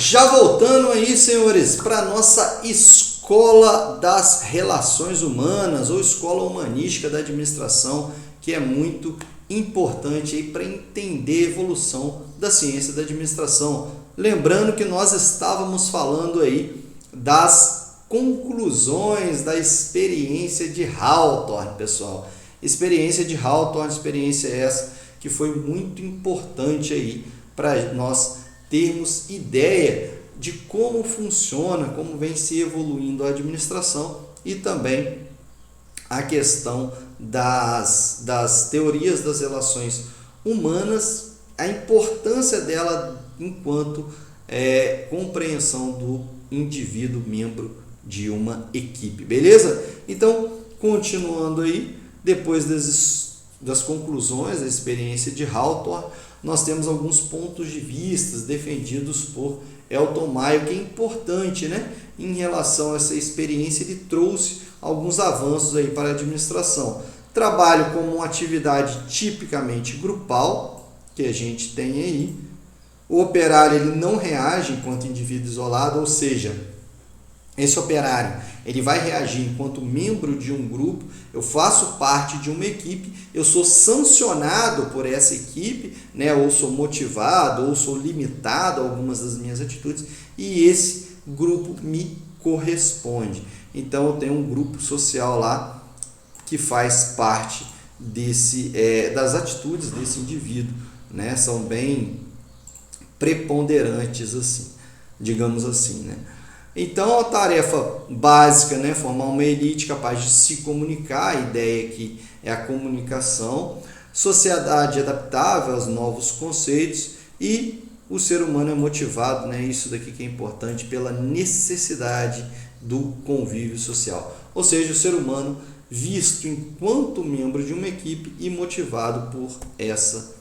Já voltando aí, senhores, para a nossa escola das relações humanas ou escola humanística da administração, que é muito importante aí para entender a evolução da ciência da administração. Lembrando que nós estávamos falando aí das conclusões da experiência de Hawthorne, pessoal. Experiência de Hawthorne, experiência essa que foi muito importante aí para nós termos ideia de como funciona, como vem se evoluindo a administração e também a questão das teorias das relações humanas, a importância dela enquanto compreensão do indivíduo membro de uma equipe, beleza? Então, continuando aí, depois das conclusões da experiência de Hawthorne, nós temos alguns pontos de vista defendidos por Elton Mayo, que é importante, né? Em relação a essa experiência, ele trouxe alguns avanços aí para a administração. Trabalho como uma atividade tipicamente grupal, que a gente tem aí. O operário ele não reage enquanto indivíduo isolado, ou seja, esse operário ele vai reagir enquanto membro de um grupo. Eu faço parte de uma equipe, eu sou sancionado por essa equipe, né? Ou sou motivado, ou sou limitado a algumas das minhas atitudes, e esse grupo me corresponde. Então eu tenho um grupo social lá que faz parte das atitudes desse indivíduo, né? São bem preponderantes, assim, digamos assim, né? Então, a tarefa básica, né, formar uma elite capaz de se comunicar, a ideia aqui é a comunicação, sociedade adaptável aos novos conceitos e o ser humano é motivado, né, isso daqui que é importante, pela necessidade do convívio social. Ou seja, o ser humano visto enquanto membro de uma equipe e motivado por essa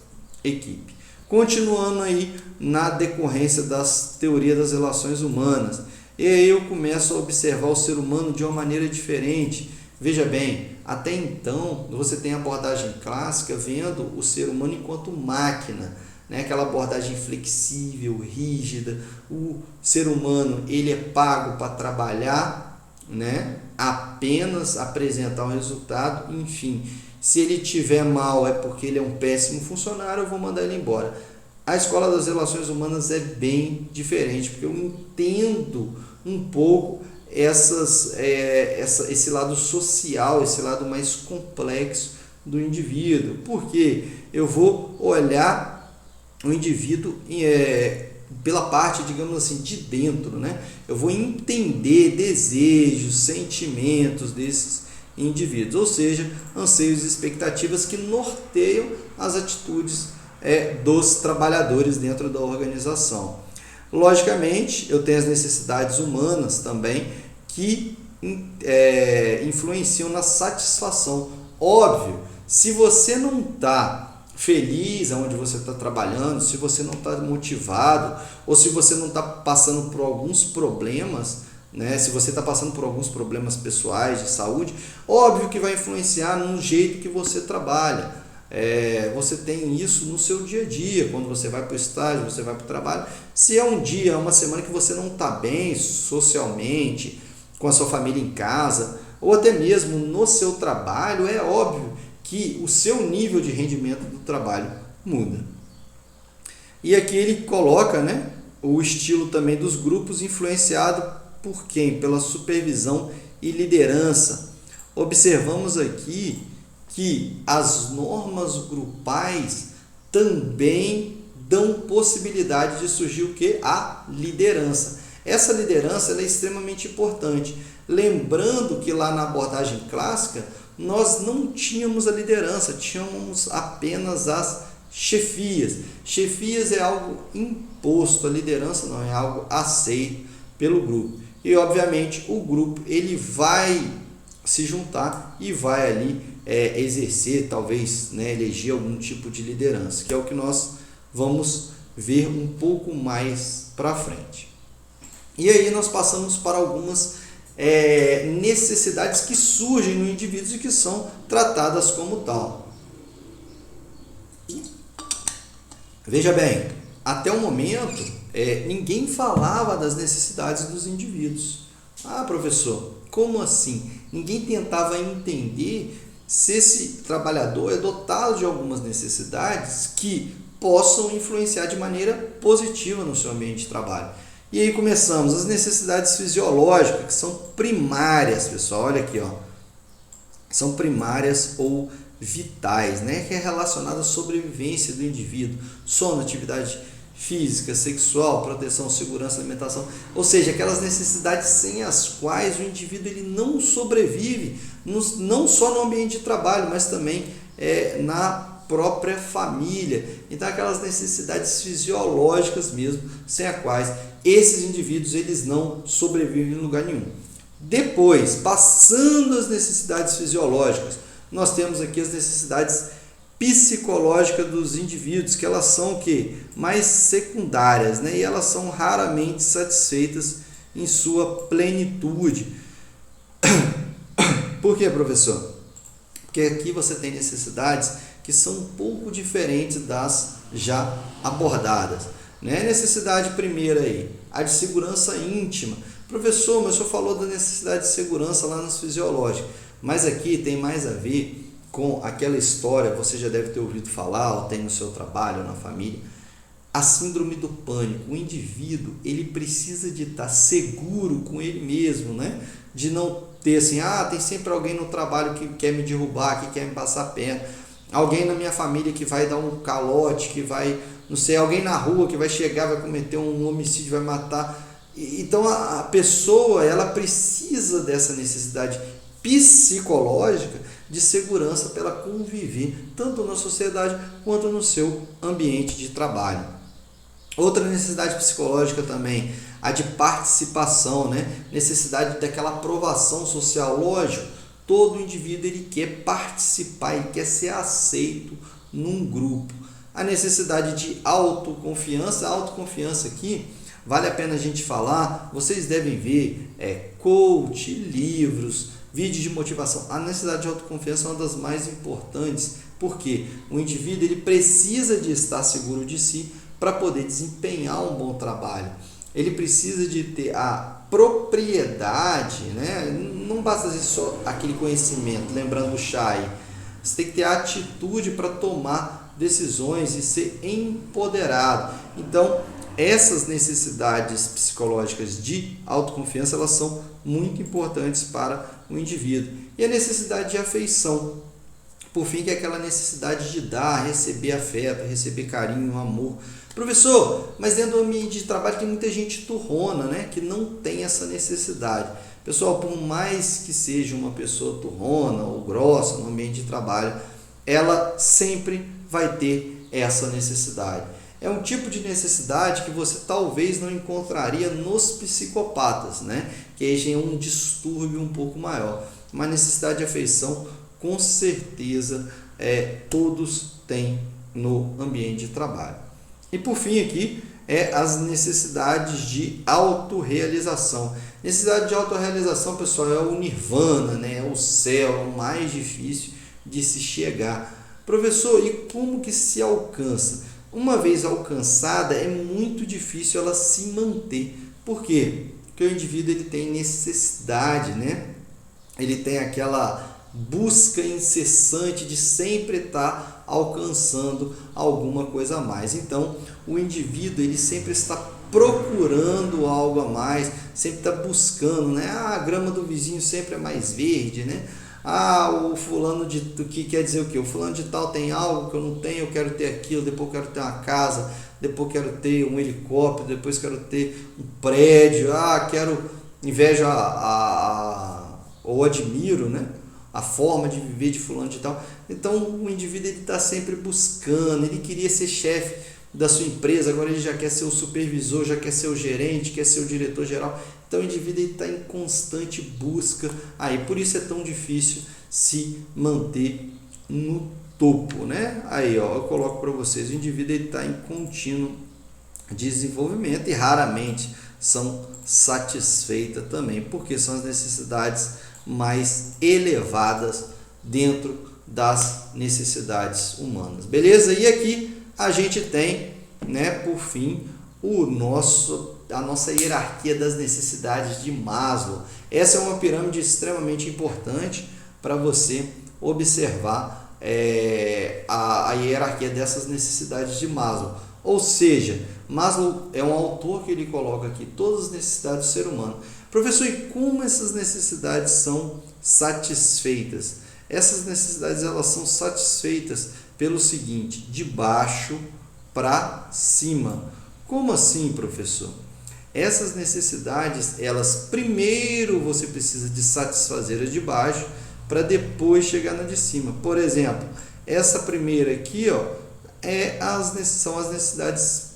equipe. Continuando aí na decorrência das teorias das relações humanas, e aí eu começo a observar o ser humano de uma maneira diferente. Veja bem, até então você tem a abordagem clássica vendo o ser humano enquanto máquina, né? Aquela abordagem flexível, rígida. O ser humano ele é pago para trabalhar, né? Apenas apresentar um resultado, enfim. Se ele tiver mal é porque ele é um péssimo funcionário, eu vou mandar ele embora. A escola das relações humanas é bem diferente, porque eu entendo um pouco esse lado social, esse lado mais complexo do indivíduo, porque eu vou olhar o indivíduo pela parte, digamos assim, de dentro, né? Eu vou entender desejos, sentimentos desses indivíduos, ou seja, anseios e expectativas que norteiam as atitudes dos trabalhadores dentro da organização. Logicamente, eu tenho as necessidades humanas também que influenciam na satisfação. Óbvio, se você não está feliz onde você está trabalhando, se você não está motivado, ou se você não está passando por alguns problemas, né? Se você está passando por alguns problemas pessoais de saúde, óbvio que vai influenciar no jeito que você trabalha. Você tem isso no seu dia a dia, quando você vai para o estágio, você vai para o trabalho. Se é um dia, uma semana que você não está bem socialmente, com a sua família em casa, ou até mesmo no seu trabalho, é óbvio que o seu nível de rendimento do trabalho muda. E aqui ele coloca, né, o estilo também dos grupos influenciado por quem? Pela supervisão e liderança. Observamos aqui que as normas grupais também dão possibilidade de surgir o que? A liderança. Essa liderança ela é extremamente importante. Lembrando que lá na abordagem clássica, nós não tínhamos a liderança, tínhamos apenas as chefias. Chefias é algo imposto, a liderança não, é algo aceito pelo grupo. E, obviamente, o grupo ele vai se juntar e vai ali exercer, talvez, né, eleger algum tipo de liderança, que é o que nós vamos ver um pouco mais para frente. E aí nós passamos para algumas necessidades que surgem no indivíduo e que são tratadas como tal. Veja bem, até o momento, ninguém falava das necessidades dos indivíduos. Ah, professor, como assim? Ninguém tentava entender se esse trabalhador é dotado de algumas necessidades que possam influenciar de maneira positiva no seu ambiente de trabalho. E aí começamos as necessidades fisiológicas, que são primárias, pessoal, olha aqui, ó. São primárias ou vitais, né? Que é relacionada à sobrevivência do indivíduo, sono, atividade física, sexual, proteção, segurança, alimentação, ou seja, aquelas necessidades sem as quais o indivíduo ele não sobrevive, não só no ambiente de trabalho, mas também na própria família. Então, aquelas necessidades fisiológicas mesmo, sem as quais esses indivíduos eles não sobrevivem em lugar nenhum. Depois, passando as necessidades fisiológicas, nós temos aqui as necessidades psicológicas dos indivíduos, que elas são o quê? Mais secundárias, né? E elas são raramente satisfeitas em sua plenitude. Por quê, professor? Porque aqui você tem necessidades que são um pouco diferentes das já abordadas, né? Necessidade primeira aí, a de segurança íntima. Professor, mas o senhor falou da necessidade de segurança lá nas fisiológicas, mas aqui tem mais a ver com aquela história, você já deve ter ouvido falar, ou tem no seu trabalho, ou na família, a síndrome do pânico. O indivíduo, ele precisa de estar seguro com ele mesmo, né? De não ter assim, tem sempre alguém no trabalho que quer me derrubar, que quer me passar a perna, alguém na minha família que vai dar um calote, que vai, não sei, alguém na rua que vai chegar, vai cometer um homicídio, vai matar. Então a pessoa, ela precisa dessa necessidade psicológica de segurança para ela conviver tanto na sociedade quanto no seu ambiente de trabalho. Outra necessidade psicológica também, a de participação, né? Necessidade daquela aprovação social. Lógico, todo indivíduo ele quer participar, ele quer ser aceito num grupo. A necessidade de autoconfiança, a autoconfiança aqui, vale a pena a gente falar, vocês devem ver coach, livros, vídeos de motivação. A necessidade de autoconfiança é uma das mais importantes, porque o indivíduo ele precisa de estar seguro de si para poder desempenhar um bom trabalho. Ele precisa de ter a propriedade, né? Não basta ter só aquele conhecimento, lembrando o Chay, você tem que ter a atitude para tomar decisões e ser empoderado. Então, essas necessidades psicológicas de autoconfiança, elas são muito importantes para o indivíduo. E a necessidade de afeição, por fim, que é aquela necessidade de dar, receber afeto, receber carinho, amor. Professor, mas dentro do ambiente de trabalho tem muita gente turrona, né, que não tem essa necessidade. Pessoal, por mais que seja uma pessoa turrona ou grossa no ambiente de trabalho, ela sempre vai ter essa necessidade. É um tipo de necessidade que você talvez não encontraria nos psicopatas, né? Que aí já é um distúrbio um pouco maior. Uma necessidade de afeição, com certeza, todos têm no ambiente de trabalho. E por fim aqui, as necessidades de autorrealização. Necessidade de autorrealização, pessoal, é o nirvana, né? É o céu, é o mais difícil de se chegar. Professor, e como que se alcança? Uma vez alcançada, é muito difícil ela se manter. Por quê? Porque o indivíduo ele tem necessidade, né? Ele tem aquela busca incessante de sempre estar alcançando alguma coisa a mais. Então, o indivíduo ele sempre está procurando algo a mais, sempre está buscando, né? A grama do vizinho sempre é mais verde, né? O fulano de que quer dizer o que? O fulano de tal tem algo que eu não tenho, eu quero ter aquilo, depois eu quero ter uma casa, depois eu quero ter um helicóptero, depois eu quero ter um prédio, quero invejo ou admiro, né? A forma de viver de fulano de tal. Então o indivíduo ele está sempre buscando, ele queria ser chefe da sua empresa, agora ele já quer ser o supervisor, já quer ser o gerente, quer ser o diretor geral. Então o indivíduo está em constante busca, por isso é tão difícil se manter no topo, né? Eu coloco para vocês, o indivíduo está em contínuo desenvolvimento e raramente são satisfeitas também, porque são as necessidades mais elevadas dentro das necessidades humanas, beleza? E aqui a gente tem né, por fim, a nossa hierarquia das necessidades de Maslow. Essa é uma pirâmide extremamente importante para você observar a hierarquia dessas necessidades de Maslow. Ou seja, Maslow é um autor que ele coloca aqui todas as necessidades do ser humano. Professor, e como essas necessidades são satisfeitas? Essas necessidades elas são satisfeitas pelo seguinte, de baixo para cima. Como assim, professor? Essas necessidades, elas primeiro você precisa de satisfazer as de baixo para depois chegar na de cima. Por exemplo, essa primeira aqui, ó, são as necessidades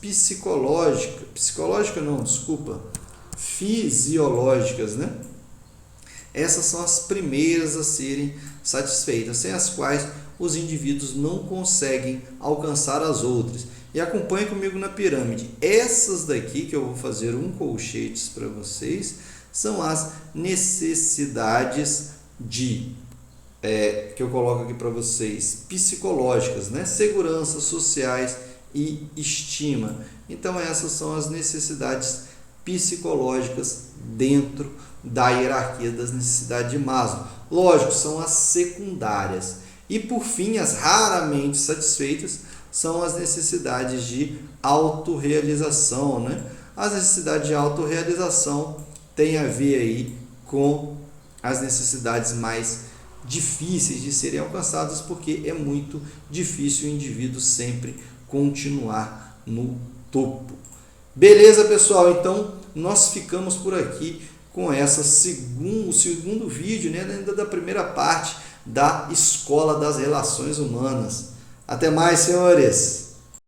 fisiológicas, né? Essas são as primeiras a serem satisfeitas, sem as quais os indivíduos não conseguem alcançar as outras. E acompanhe comigo na pirâmide. Essas daqui, que eu vou fazer um colchetes para vocês, são as necessidades que eu coloco aqui para vocês, psicológicas, né? Segurança, sociais e estima. Então essas são as necessidades psicológicas dentro da hierarquia das necessidades de Maslow. Lógico, são as secundárias. E por fim, as raramente satisfeitas são as necessidades de autorrealização, né? As necessidades de autorrealização têm a ver aí com as necessidades mais difíceis de serem alcançadas, porque é muito difícil o indivíduo sempre continuar no topo. Beleza, pessoal? Então, nós ficamos por aqui com o segundo vídeo, né, ainda da primeira parte da Escola das Relações Humanas. Até mais, senhores!